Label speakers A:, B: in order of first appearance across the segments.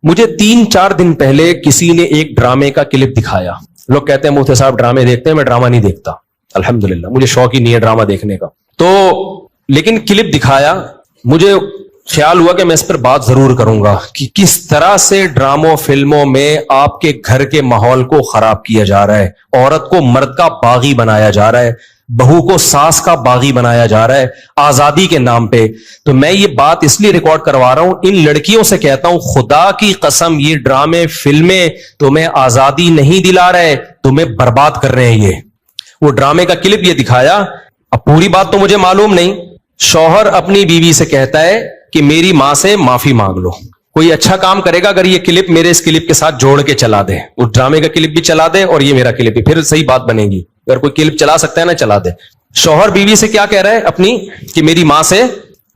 A: मुझे 3-4 दिन पहले किसी ने एक ड्रामे का क्लिप दिखाया. लोग कहते हैं मुफ्ती साहब ड्रामे देखते हैं, मैं ड्रामा नहीं देखता, अल्हम्दुलिल्लाह, मुझे शौक ही नहीं है ड्रामा देखने का. तो लेकिन क्लिप दिखाया, मुझे ख्याल हुआ कि मैं इस पर बात जरूर करूंगा कि किस तरह से ड्रामों फिल्मों में आपके घर के माहौल को खराब किया जा रहा है, औरत को मर्द का बागी बनाया जा रहा है, बहू को सास का बागी बनाया जा रहा है आजादी के नाम पे. तो मैं ये बात इसलिए रिकॉर्ड करवा रहा हूं, इन लड़कियों से कहता हूं खुदा की कसम ये ड्रामे फिल्में तुम्हें आजादी नहीं दिला रहे, तुम्हें बर्बाद कर रहे हैं. ये वो ड्रामे का क्लिप ये दिखाया. अब पूरी बात तो मुझे मालूम नहीं. शौहर अपनी बीवी से कहता है कि मेरी मां से माफी मांग लो. कोई अच्छा काम करेगा अगर ये क्लिप मेरे इस क्लिप के साथ जोड़ के चला दे, उस ड्रामे का क्लिप भी चला दे और ये मेरा क्लिप भी, फिर सही बात बनेगी. अगर कोई क्लिप चला सकता है ना, चला दे. शौहर बीवी से क्या कह रहा है अपनी, कि मेरी मां से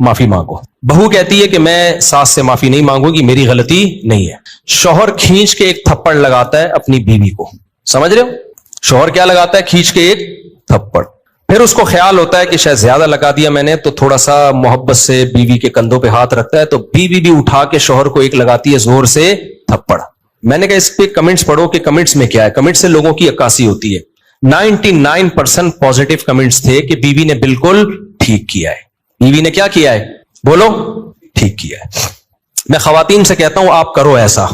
A: माफी मांगो. बहू कहती है कि मैं सास से माफी नहीं मांगूंगी, मेरी गलती नहीं है. शौहर खींच के एक थप्पड़ लगाता है अपनी बीवी को. समझ रहे हो? शौहर क्या लगाता है? खींच के एक थप्पड़. फिर उसको ख्याल होता है कि शायद ज्यादा लगा दिया मैंने, तो थोड़ा सा मोहब्बत से बीवी के कंधों पे हाथ रखता है, तो बीवी भी उठा के शौहर को एक लगाती है जोर से थप्पड़. मैंने कहा इस पे कमेंट्स पढ़ो कि कमेंट्स में क्या है. कमेंट्स से लोगों की अक्कासी होती है. 99% पॉजिटिव कमेंट्स थे कि बीवी ने बिल्कुल ठीक किया है. बीवी ने क्या किया है? बोलो, ठीक किया है. मैं खवातीन से कहता हूं आप करो ऐसा.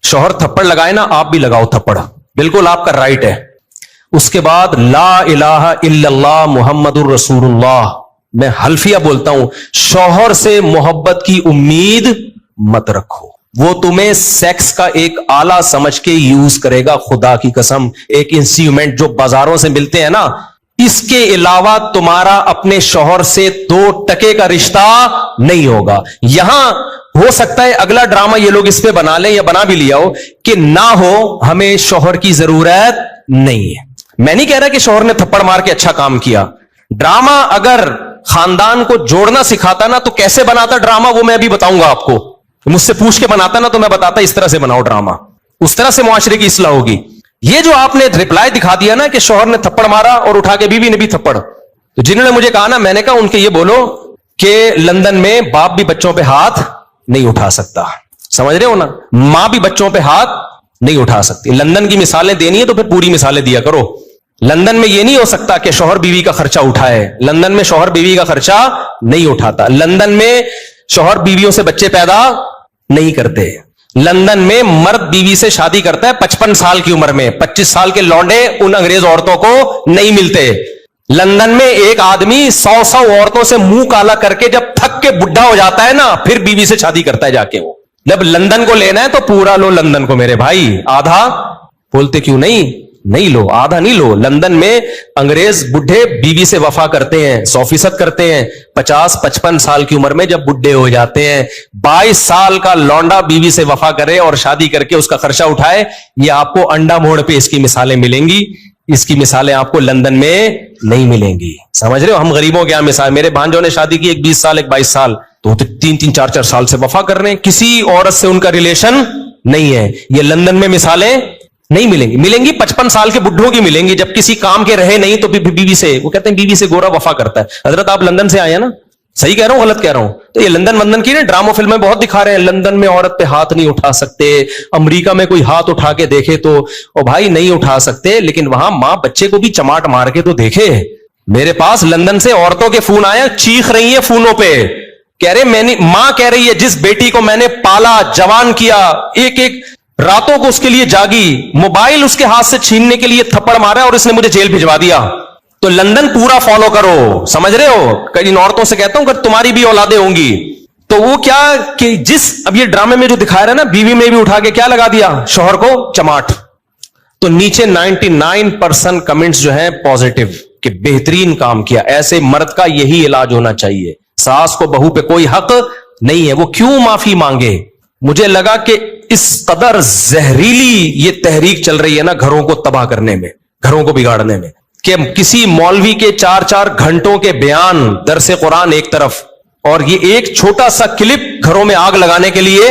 A: शौहर थप्पड़ लगाए ना, आप भी लगाओ थप्पड़, बिल्कुल आपका राइट है. उसके बाद ला इलाहा इल्लल्लाह मुहम्मदुर रसूलुल्लाह, मैं हल्फिया बोलता हूं, शौहर से मोहब्बत की उम्मीद मत रखो. वो तुम्हें सेक्स का एक आला समझ के यूज करेगा. खुदा की कसम, एक इंस्ट्रूमेंट जो बाजारों से मिलते हैं ना, इसके अलावा तुम्हारा अपने शौहर से 2 टके का रिश्ता नहीं होगा. यहां हो सकता है अगला ड्रामा ये लोग इस पे बना लें या बना भी लिया हो कि ना हो, हमें शौहर की जरूरत नहीं है. मैं नहीं कह रहा कि शौहर ने थप्पड़ मार के अच्छा काम किया. ड्रामा अगर खानदान को जोड़ना सिखाता ना तो कैसे बनाता ड्रामा, वो मैं अभी बताऊंगा आपको. मुझसे पूछ के बनाता ना तो मैं बताता इस तरह से बनाओ ड्रामा, उस तरह से मुआशरे की इस्लाह होगी. ये जो आपने रिप्लाई दिखा दिया ना कि शौहर ने थप्पड़ मारा और उठा के बीवी ने भी थप्पड़, तो जिन्होंने मुझे कहा ना, मैंने कहा उनके ये बोलो कि लंदन में बाप भी बच्चों पे हाथ नहीं उठा सकता. समझ रहे हो ना? मां भी बच्चों पे हाथ नहीं उठा सकती. लंदन की मिसालें देनी है तो फिर पूरी मिसालें दिया करो. लंदन में यह नहीं हो सकता कि शौहर बीवी का खर्चा उठाए. लंदन में शौहर बीवी का खर्चा नहीं उठाता. लंदन में शौहर बीवियों से बच्चे पैदा नहीं करते. लंदन में मर्द बीवी से शादी करता है 55 साल की उम्र में. 25 साल के लौंडे उन अंग्रेज औरतों को नहीं मिलते. लंदन में एक आदमी 100 औरतों से मुंह काला करके जब थक के बुढ़ा हो जाता है ना, फिर बीवी से शादी करता है जाके. वो जब लंदन को लेना है तो पूरा लो लंदन को मेरे भाई, आधा बोलते क्यों नहीं लो, आधा नहीं लो. लंदन में अंग्रेज बुढ़े बीवी से वफा करते हैं, 100% करते हैं. 50-55 साल की उम्र में जब बुढ़े हो जाते हैं, 22 साल का लौंडा बीवी से वफा करे और शादी करके उसका खर्चा उठाए. ये आपको अंडा मोड़ पे इसकी मिसालें मिलेंगी. इसकी मिसालें आपको लंदन में नहीं मिलेंगी. समझ रहे हो? हम गरीबों क्या मिसाल, मेरे भांजों ने शादी की, एक 20 साल एक 22 साल, तो 3-3 4-4 साल से वफा कर रहे हैं. किसी औरत से उनका रिलेशन नहीं है. ये लंदन में मिसालें नहीं मिलेंगी. मिलेंगी 55 साल के बुढ़ों की मिलेंगी, जब किसी काम के रहे नहीं तो बीवी से, वो कहते हैं बीवी से गोरा वफा करता है. हजरत आप लंदन से आए हैं ना? सही कह रहा हूं गलत कह रहा हूं? तो ये लंदन की ना ड्रामा फिल्में बहुत दिखा रहे हैं. लंदन में औरत पे हाथ नहीं उठा सकते. अमेरिका में कोई हाथ उठा के देखे तो ओ भाई नहीं उठा सकते, लेकिन वहां मां बच्चे को भी चमाट मार के तो देखे. मेरे पास लंदन से औरतों के फोन आए, चीख रही है फोनों पे, कह रहे मां कह रही है जिस बेटी को मैंने पाला, जवान किया, एक रातों को उसके लिए जागी, मोबाइल उसके हाथ से छीनने के लिए थप्पड़ मारा और इसने मुझे जेल भिजवा दिया. तो लंदन पूरा फॉलो करो. समझ रहे हो? कई औरतों से कहता हूं अगर तुम्हारी भी औलादें होंगी तो वो क्या कि अब ये ड्रामे में जो दिखाया रहा है ना, बीवी में भी उठा के क्या लगा दिया, शौहर को चमाट. तो नीचे 99% कमेंट्स जो है पॉजिटिव कि बेहतरीन काम किया. ऐसे मर्द का यही इलाज होना चाहिए. सास को बहू पे कोई हक नहीं है. वो क्यों माफी मांगे? मुझे लगा कि इस कदर जहरीली ये तहरीक चल रही है ना घरों को तबाह करने में, घरों को बिगाड़ने में, कि किसी मौलवी के 4-4 घंटों के बयान, दरसे कुरान एक तरफ, और ये एक छोटा सा क्लिप घरों में आग लगाने के लिए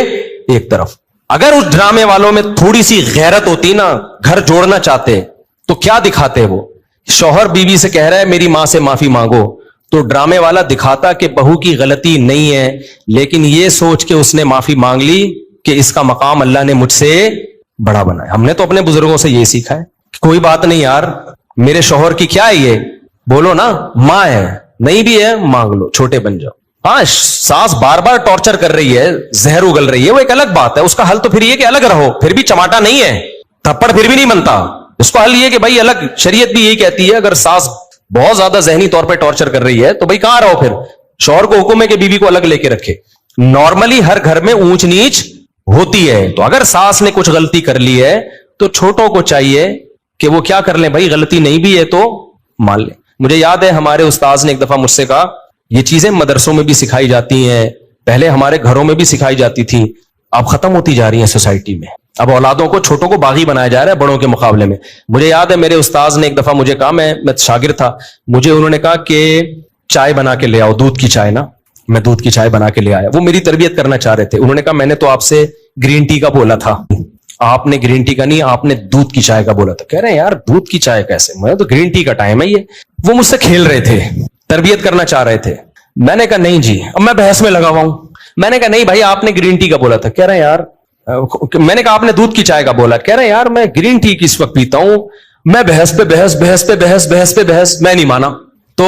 A: एक तरफ. अगर उस ड्रामे वालों में थोड़ी सी गैरत होती ना, घर जोड़ना चाहते, तो क्या दिखाते? वो शौहर बीवी से कह रहा है मेरी मां से माफी मांगो, तो ड्रामे वाला दिखाता कि बहू की गलती नहीं है, लेकिन ये सोच के उसने माफी मांग ली کہ اس کا مقام اللہ نے مجھ سے بڑا بنایا. ہم نے تو اپنے بزرگوں سے یہی سیکھا ہے کہ کوئی بات نہیں یار, میرے شوہر کی کیا ہے یہ, بولو نا ماں ہے, نہیں بھی ہے مانگ لو, چھوٹے بن جاؤ. ہاں ساس بار بار ٹارچر کر رہی ہے, زہر اگل رہی ہے, وہ ایک الگ بات ہے, اس کا حل تو پھر یہ کہ الگ رہو, پھر بھی چماٹا نہیں ہے, تھپڑ پھر بھی نہیں بنتا. اس کو حل یہ کہ بھائی الگ, شریعت بھی یہی کہتی ہے اگر ساس بہت زیادہ ذہنی طور پہ ٹارچر کر رہی ہے تو بھائی کہاں رہو, پھر شوہر کو حکم ہے کہ بیوی کو الگ لے کے رکھے. نارملی ہر گھر میں اونچ نیچ ہوتی ہے, تو اگر ساس نے کچھ غلطی کر لی ہے تو چھوٹوں کو چاہیے کہ وہ کیا کر لیں, بھائی غلطی نہیں بھی ہے تو مان لیں. مجھے یاد ہے ہمارے استاذ نے ایک دفعہ مجھ سے کہا, یہ چیزیں مدرسوں میں بھی سکھائی جاتی ہیں, پہلے ہمارے گھروں میں بھی سکھائی جاتی تھی, اب ختم ہوتی جا رہی ہیں سوسائٹی میں. اب اولادوں کو, چھوٹوں کو باغی بنایا جا رہا ہے بڑوں کے مقابلے میں. مجھے یاد ہے میرے استاذ نے ایک دفعہ مجھے کہا, میں شاگرد تھا, مجھے انہوں نے کہا کہ چائے بنا کے لے آؤ, دودھ کی چائے نا. میں دودھ کی چائے بنا کے لے آیا. وہ میری تربیت کرنا چاہ رہے تھے. انہوں نے کہا میں نے تو آپ سے گرین ٹی کا بولا تھا, آپ نے گرین ٹی کا نہیں, آپ نے دودھ کی چائے کا بولا تھا. کہہ رہے ہیں یار دودھ کی چائے کیسے, میں تو گرین ٹی کا ٹائم ہے یہ. وہ مجھ سے کھیل رہے تھے, تربیت کرنا چاہ رہے تھے. میں نے کہا نہیں جی, اب میں بحث میں لگا ہوا ہوں. میں نے کہا نہیں بھائی آپ نے گرین ٹی کا بولا تھا. کہہ رہے ہیں یار, میں نے کہا آپ نے دودھ کی چائے کا بولا. کہہ رہے ہیں یار میں گرین ٹی کس وقت پیتا ہوں, میں بحث پہ بحث, بحث پہ بحث, بحث پہ بحث, میں نہیں مانا. تو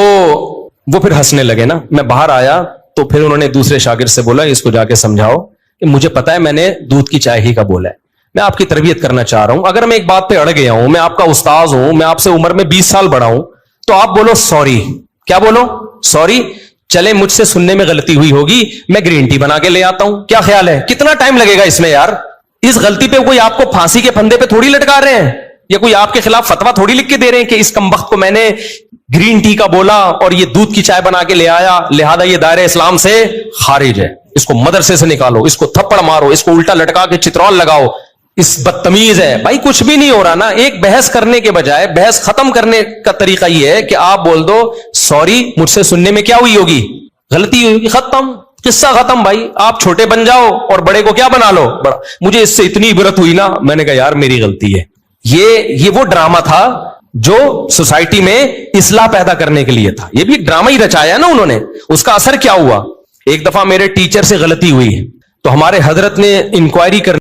A: وہ پھر ہنسنے لگے نا. میں باہر آیا تو پھر انہوں نے دوسرے شاگرد سے بولا اس کو جا کے سمجھاؤ کہ مجھے پتا ہے میں نے دودھ کی چائے ہی کا بولا ہے, میں آپ کی تربیت کرنا چاہ رہا ہوں. اگر میں ایک بات پہ اڑ گیا ہوں, میں آپ کا استاذ ہوں, میں آپ سے عمر میں 20 سال بڑا ہوں, تو آپ بولو سوری. کیا بولو, سوری. چلے مجھ سے سننے میں غلطی ہوئی ہوگی, میں گرین ٹی بنا کے لے آتا ہوں. کیا خیال ہے, کتنا ٹائم لگے گا اس میں یار؟ اس غلطی پہ کوئی آپ کو پھانسی کے پھندے پہ تھوڑی لٹکا رہے ہیں, یا کوئی آپ کے خلاف فتوا تھوڑی لکھ کے دے رہے ہیں کہ اس کمبخت کو میں نے گرین ٹی کا بولا اور یہ دودھ کی چائے بنا کے لے آیا, لہذا یہ دائرہ اسلام سے خارج ہے, اس کو مدرسے سے نکالو, اس کو تھپڑ مارو, اس کو الٹا لٹکا کے چترول لگاؤ, اس بدتمیز ہے. بھائی کچھ بھی نہیں ہو رہا نا. ایک بحث کرنے کے بجائے بحث ختم کرنے کا طریقہ یہ ہے کہ آپ بول دو سوری, مجھ سے سننے میں کیا ہوئی ہوگی, غلطی ہوئی ہوگی, ختم, قصہ ختم. بھائی آپ چھوٹے بن جاؤ اور بڑے کو کیا بنا لو بڑا. مجھے اس سے اتنی عبرت ہوئی نا, میں نے کہا یار میری غلطی ہے. یہ وہ ڈرامہ تھا جو سوسائٹی میں اصلاح پیدا کرنے کے لیے تھا. یہ بھی ایک ڈرامہ ہی رچایا نا انہوں نے. اس کا اثر کیا ہوا, ایک دفعہ میرے ٹیچر سے غلطی ہوئی تو ہمارے حضرت نے انکوائری کرنے